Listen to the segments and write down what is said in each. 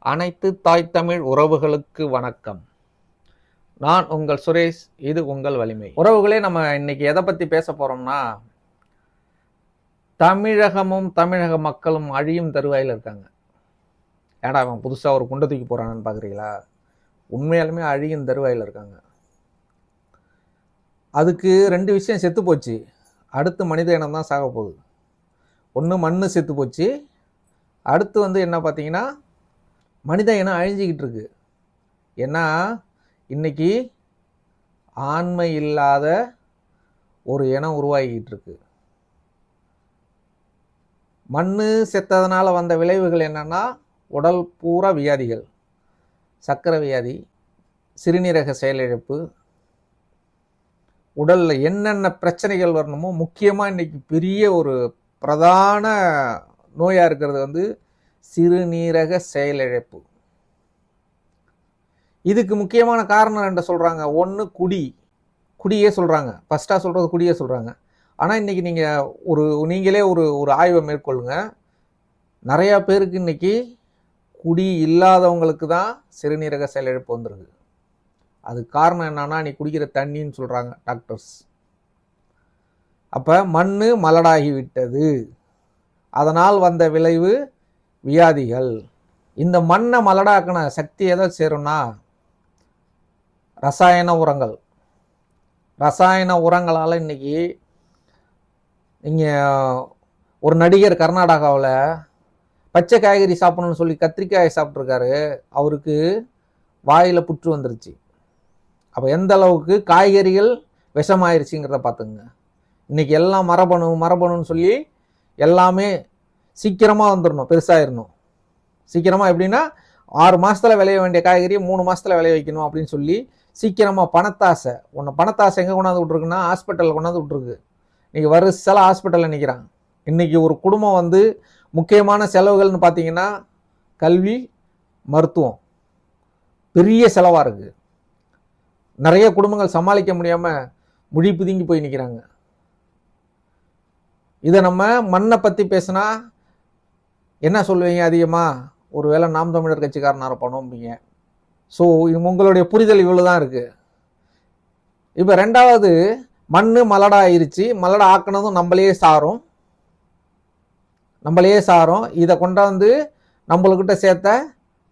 அனைத்து தாய் தமிழ் உறவுகளுக்கு வணக்கம். நான் உங்கள் சுரேஷ். இது உங்கள் வலிமை. உறவுகளே, நம்ம இன்னைக்கு எதை பத்தி பேச போறோம்னா, தமிழகமும் தமிழக மக்களும் அழியும் தருவாயில் இருக்காங்க. ஏடா அவன் புதுசா ஒரு குண்டை தூக்கி போறான்னு பாக்குறீங்களா? உண்மையாலுமே அழியும் தருவாயில் இருக்காங்க. அதுக்கு ரெண்டு விஷயம் செத்து போச்சு. அடுத்து மனித இனம் தான் சாக போகுது. ஒன்று மண்ணு செத்து போச்சு, அடுத்து என்ன பார்த்தீங்கன்னா மனித இனம் அழிஞ்சிக்கிட்டு இருக்கு. ஏன்னா இன்னைக்கு ஆண்மை இல்லாத ஒரு இனம் உருவாகிக்கிட்டு இருக்கு. மண்ணு செத்ததுனால வந்த விளைவுகள் என்னன்னா, உடல் பூரா வியாதிகள், சர்க்கரை வியாதி, சிறுநீரக செயலிழப்பு, உடல்ல என்னென்ன பிரச்சனைகள் வரணுமோ, முக்கியமா இன்னைக்கு பெரிய ஒரு பிரதான நோயா இருக்கிறது சிறுநீரக செயலிழப்பு. இதுக்கு முக்கியமான காரணம் என்ன சொல்றாங்க? ஒன்று குடியே சொல்றாங்க. ஃபர்ஸ்டா சொல்றது குடியே சொல்றாங்க. ஆனா இன்னைக்கு நீங்களே ஒரு ஆய்வை மேற்கொள்ளுங்க. நிறைய பேருக்கு இன்னைக்கு குடி இல்லாதவங்களுக்கு தான் சிறுநீரக செயலிழப்பு வந்துருக்கு. அது காரணம் என்னன்னா, நீ குடிக்கிற தண்ணின்னு சொல்றாங்க டாக்டர்ஸ். அப்ப மண்ணு மலடாகி விட்டது. அதனால் வந்த விளைவு வியாதிகள். இந்த மண்ணை மலடாக்கின சக்தி எதை சேரும்னா, ரசாயன உரங்கள். ரசாயன உரங்களால் இன்னைக்கு நீங்கள் ஒரு நடிகர் கர்நாடகாவில் பச்சை காய்கறி சாப்பிடணும்னு சொல்லி கத்திரிக்காயை சாப்பிட்ருக்காரு. அவருக்கு வாயில் புற்று வந்துருச்சு. அப்போ எந்த அளவுக்கு காய்கறிகள் விஷமாயிருச்சுங்கிறத பார்த்துங்க. இன்னைக்கு எல்லாம் மரபணுன்னு சொல்லி எல்லாமே சீக்கிரமாக வந்துடணும், பெருசாகிடணும். சீக்கிரமாக எப்படின்னா 6 மாதத்தில் விளைய வேண்டிய காய்கறியை 3 மாதத்தில் விளைய வைக்கணும் அப்படின்னு சொல்லி சீக்கிரமாக பணத்தாசை. பணத்தாசை எங்கே கொண்டாந்து விட்ருக்குன்னா, ஹாஸ்பிட்டலில் கொண்டாந்து விட்ருக்கு. இன்னைக்கு வருஷம் ஹாஸ்பிட்டலில் நிற்கிறான். இன்னைக்கு ஒரு குடும்பம் முக்கியமான செலவுகள்னு பார்த்தீங்கன்னா, கல்வி, மருத்துவம் பெரிய செலவாக இருக்குது. நிறைய குடும்பங்கள் சமாளிக்க முடியாமல் முழி பிதுங்கி போய் நிற்கிறாங்க. இதை நம்ம மண்ணை பற்றி பேசினா என்ன சொல்லுவீங்க? அதிகமாக ஒருவேளை நாம் தமிழர் கட்சிக்காரனாக இருப்பானோம்பீங்க. ஸோ உங்களுடைய புரிதல் இவ்வளோ தான் இருக்குது. இப்போ ரெண்டாவது, மண்ணு மலடா ஆயிருச்சு. மலடா ஆக்கினதும் நம்மளே சாரும். இதை கொண்டாந்து நம்மளுக்கிட்ட சேர்த்த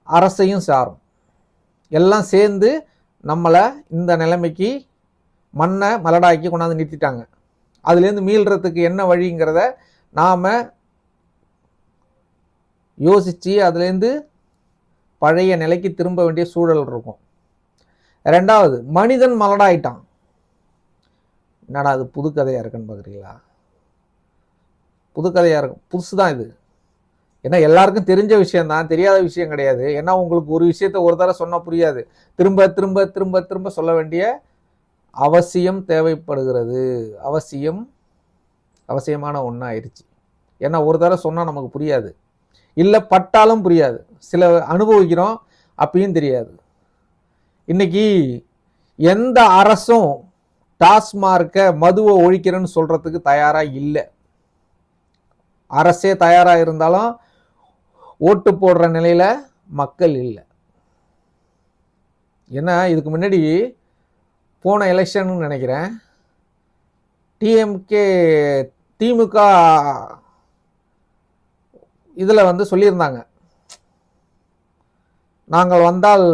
அரசையும் சாரும். எல்லாம் சேர்ந்து நம்மளை இந்த நிலைமைக்கு மண்ணை மலடாக்கி கொண்டாந்து நிறுத்திட்டாங்க. அதுலேருந்து மீள்றதுக்கு என்ன வழிங்கிறத நாம் யோசித்து அதுலேருந்து பழைய நிலைக்கு திரும்ப வேண்டிய சூழல் இருக்கும். ரெண்டாவது, மனிதன் மலடாயிட்டான். என்னடா அது புது கதையாக இருக்குன்னு பார்க்குறீங்களா? புது கதையாக இருக்கும், புதுசு தான் இது. ஏன்னா எல்லாருக்கும் தெரிஞ்ச விஷயம்தான், தெரியாத விஷயம் கிடையாது. ஏன்னா உங்களுக்கு ஒரு விஷயத்த ஒரு தடவை சொன்னால் புரியாது. திரும்ப திரும்ப திரும்ப திரும்ப சொல்ல வேண்டிய அவசியம் தேவைப்படுகிறது. அவசியமான ஒன்றா ஆயிடுச்சு. ஏன்னா ஒரு தடவை சொன்னால் நமக்கு புரியாது, இல்லை பட்டாலும் புரியாது. சில அனுபவிக்கிறோம், அப்பயும் தெரியாது. இன்னைக்கு எந்த அரசும் டாஸ்மார்க்கை மதுவை ஒழிக்கிறேன்னு சொல்றதுக்கு தயாராக இல்லை. அரசே தயாராக இருந்தாலும் ஓட்டு போடுற நிலையில மக்கள் இல்லை. ஏன்னா இதுக்கு முன்னாடி போன எலெக்ஷன் நினைக்கிறேன், திமுக இதில் சொல்லியிருந்தாங்க, நாங்கள் வந்தால்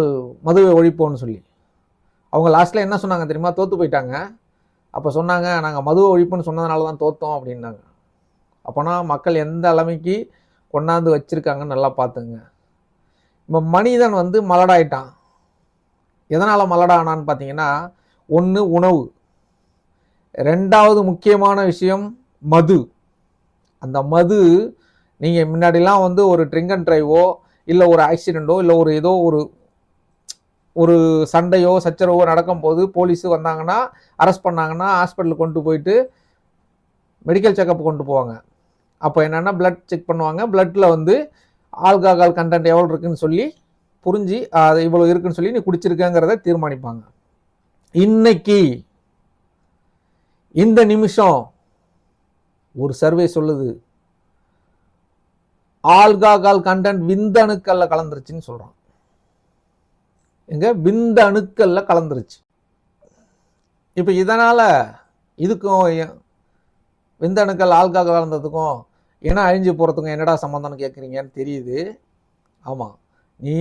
மதுவை ஒழிப்போம்னு சொல்லி. அவங்க லாஸ்ட்டில் என்ன சொன்னாங்க தெரியுமா? தோற்று போயிட்டாங்க. அப்போ சொன்னாங்க, நாங்கள் மதுவை ஒழிப்புன்னு சொன்னதுனால தான் தோற்றோம் அப்படின்னாங்க. அப்போனா மக்கள் எந்த அளவுக்கு கொண்டாந்து வச்சுருக்காங்கன்னு நல்லா பார்த்துங்க. இப்போ மனிதன் மலடாயிட்டான். எதனால் மலடானான்னு பார்த்தீங்கன்னா, ஒன்று உணவு, ரெண்டாவது முக்கியமான விஷயம் மது. அந்த மது நீங்கள் முன்னாடிலாம் ஒரு ட்ரிங்க் அண்ட் ட்ரைவோ, இல்லை ஒரு ஆக்சிடெண்ட்டோ, இல்லை ஏதோ ஒரு சண்டையோ சச்சரவோ நடக்கும்போது போலீஸு வந்தாங்கன்னா, அரெஸ்ட் பண்ணாங்கன்னா, ஹாஸ்பிட்டலுக்கு கொண்டு போயிட்டு மெடிக்கல் செக்கப் கொண்டு போவாங்க. அப்போ என்னென்னா பிளட் செக் பண்ணுவாங்க. பிளட்டில் ஆல்கஹால் கண்டென்ட் எவ்வளோ இருக்குன்னு சொல்லி புரிஞ்சு, அது இவ்வளோ இருக்குன்னு சொல்லி நீ குடிச்சிருக்கங்கிறத தீர்மானிப்பாங்க. இன்னைக்கு இந்த நிமிஷம் ஒரு சர்வே சொல்லுது, ஆல்கஹால் கண்டென்ட் விந்தணுக்கள்ல கலந்துருச்சுன்னு சொல்றான். எங்க விந்தணுக்கள்ல கலந்துருச்சு. இப்ப இதனால இதுக்கும் விந்தணுக்கள் ஆல்கஹால் கலந்ததுக்கும் ஏன்னா அழிஞ்சு போறதுக்கும் என்னடா சம்பந்தம்னு கேட்குறீங்கன்னு தெரியுது. ஆமா, நீ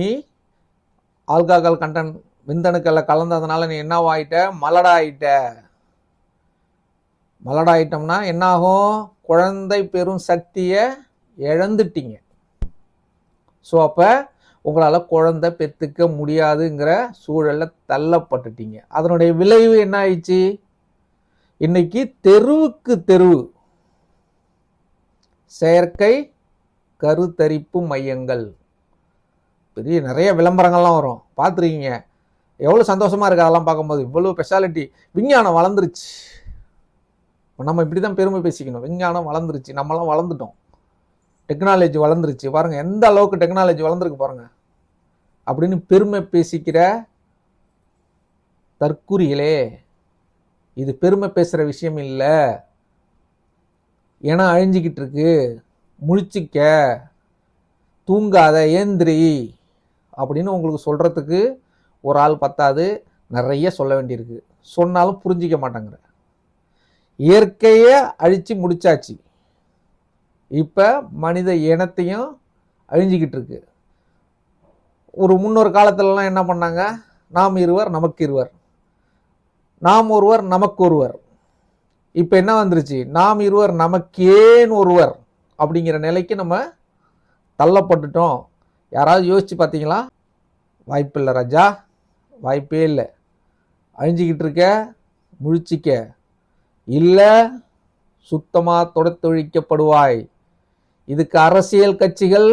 ஆல்கஹால் கண்டென்ட் விந்தணுக்கள்ல கலந்ததுனால நீ என்னவாயிட்ட, மலடாயிட்ட. மலடாயிட்டோம்னா என்ன ஆகும், குழந்தை பெறும் சக்தியை இழந்துட்டீங்க. ஸோ அப்ப உங்களால குழந்தை பெற்றுக்க முடியாதுங்கிற சூழல்ல தள்ளப்பட்டுட்டீங்க. அதனுடைய விளைவு என்ன ஆயிடுச்சு, இன்னைக்கு தெருவுக்கு தெருவு செயற்கை கருத்தரிப்பு மையங்கள், பெரிய நிறைய விளம்பரங்கள்லாம் வரும், பார்த்துருக்கீங்க. எவ்வளவு சந்தோஷமா இருக்கு அதெல்லாம் பார்க்கும்போது. இவ்வளவு ஸ்பெஷாலிட்டி, விஞ்ஞானம் வளர்ந்துருச்சு. நம்ம இப்படிதான் பெருமை பேசிக்கணும், விஞ்ஞானம் வளர்ந்துருச்சு, நம்மளாம் வளர்ந்துட்டோம், டெக்னாலஜி வளர்ந்துருச்சு பாருங்க, எந்த அளவுக்கு டெக்னாலஜி வளர்ந்துருக்கு பாருங்க அப்படின்னு பெருமை பேசிக்கிற தற்குறிகளே, இது பெருமை பேசுற விஷயம் இல்லை. ஏன்னா அழிஞ்சிக்கிட்டு இருக்கு, முழிச்சிக்க, தூங்காத, ஏந்திரி அப்படின்னு உங்களுக்கு சொல்றதுக்கு ஒரு ஆள் பத்தாது, நிறைய சொல்ல வேண்டியிருக்கு. சொன்னாலும் புரிஞ்சிக்க மாட்டேங்கிற. இயற்கையை அழிச்சு முடிச்சாச்சு, இப்ப மனித இனத்தையும் அழிஞ்சிக்கிட்டு இருக்கு. ஒரு முன்னொரு காலத்துலலாம் என்ன பண்ணாங்க, நாம் இருவர் நமக்கு இருவர், நாம் ஒருவர் நமக்கு ஒருவர். இப்ப என்ன வந்துருச்சு, நாம் இருவர் நமக்கேன் ஒருவர் அப்படிங்கிற நிலைக்கு நம்ம தள்ளப்பட்டுட்டோம். யாராவது யோசிச்சு பார்த்தீங்களா? வாய்ப்பில்லை ராஜா, வாய்ப்பே இல்லை. அழிஞ்சிக்கிட்டு இருக்க, முழிச்சிக்க, இல்லை சுத்தமா தொடத்தொழிக்கப்படுவாய். இதுக்கு அரசியல் கட்சிகள்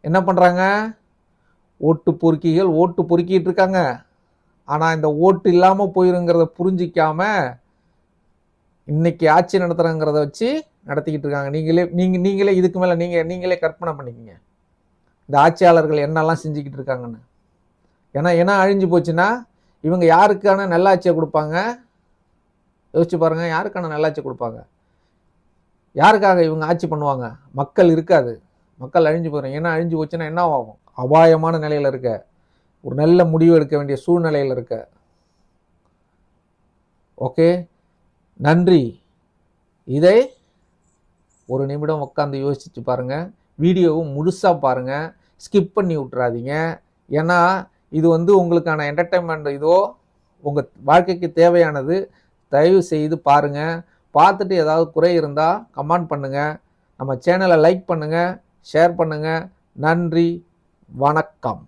என்ன பண்றாங்க, ஓட்டு பொறுக்கிகள் ஓட்டு பொறுக்கிட்டு இருக்காங்க. ஆனா இந்த ஓட்டு இல்லாம போயிருங்கிறத புரிஞ்சிக்காம இன்னைக்கு ஆட்சி நடத்துறங்கிறத வச்சு நடத்திக்கிட்டு இருக்காங்க. நீங்களே இதுக்கு மேல நீங்களே கற்பனை பண்ணிக்கங்க இந்த ஆட்சியாளர்கள் என்னெல்லாம் செஞ்சுக்கிட்டு இருக்காங்கன்னு. ஏன்னா அழிஞ்சு போச்சுன்னா இவங்க யாருக்கான நல்லாட்சியை கொடுப்பாங்க, யோசிச்சு பாருங்க. யாருக்கான நல்லாட்சி கொடுப்பாங்க, யாருக்காக இவங்க ஆட்சி பண்ணுவாங்க? மக்கள் இருக்காது, மக்கள் அழிஞ்சு போயிடும். ஏன்னா அழிஞ்சு போச்சுன்னா என்ன ஆகும், அபாயமான நிலையில இருக்க, ஒரு நல்ல முடிவு எடுக்க வேண்டிய சூழ்நிலையில் இருக்க. ஓகே, நன்றி. இதை ஒரு நிமிடம் உட்காந்து யோசிச்சு பாருங்க, வீடியோவும் முழுசா பாருங்க, ஸ்கிப் பண்ணி விட்டுறாதீங்க. ஏன்னா இது உங்களுக்கான என்டர்டைன்மெண்ட், இதோ உங்க வாழ்க்கைக்கு தேவையானது. தயவு செய்து பாருங்க. பார்த்துட்டு ஏதாவது குறை இருந்தா கமெண்ட் பண்ணுங்க. நம்ம சேனலை லைக் பண்ணுங்க, ஷேர் பண்ணுங்க. நன்றி, வணக்கம்.